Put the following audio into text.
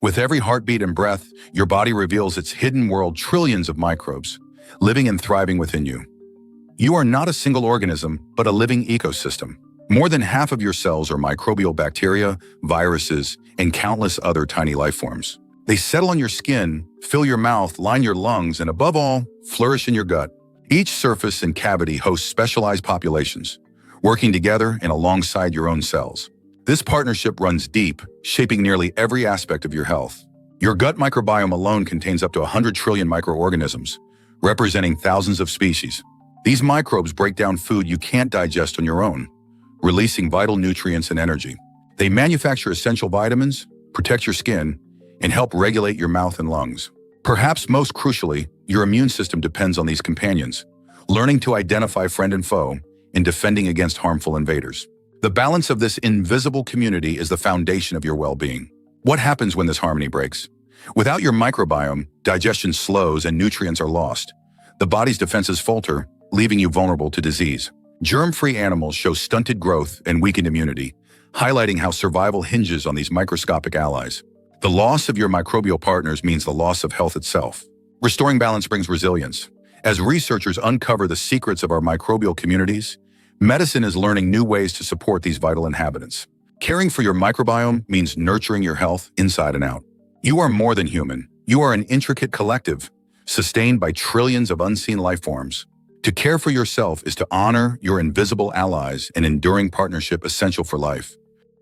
With every heartbeat and breath, your body reveals its hidden world, trillions of microbes, living and thriving within you. You are not a single organism, but a living ecosystem. More than half of your cells are microbial bacteria, viruses, and countless other tiny life forms. They settle on your skin, fill your mouth, line your lungs, and above all, flourish in your gut. Each surface and cavity hosts specialized populations, working together and alongside your own cells. This partnership runs deep, shaping nearly every aspect of your health. Your gut microbiome alone contains up to 100 trillion microorganisms, representing thousands of species. These microbes break down food you can't digest on your own, releasing vital nutrients and energy. They manufacture essential vitamins, protect your skin, and help regulate your mouth and lungs. Perhaps most crucially, your immune system depends on these companions, learning to identify friend and foe and defending against harmful invaders. The balance of this invisible community is the foundation of your well-being. What happens when this harmony breaks? Without your microbiome, digestion slows and nutrients are lost. The body's defenses falter, leaving you vulnerable to disease. Germ-free animals show stunted growth and weakened immunity, highlighting how survival hinges on these microscopic allies. The loss of your microbial partners means the loss of health itself. Restoring balance brings resilience. As researchers uncover the secrets of our microbial communities, medicine is learning new ways to support these vital inhabitants. Caring for your microbiome means nurturing your health inside and out. You are more than human. You are an intricate collective, sustained by trillions of unseen life forms. To care for yourself is to honor your invisible allies, an enduring partnership essential for life.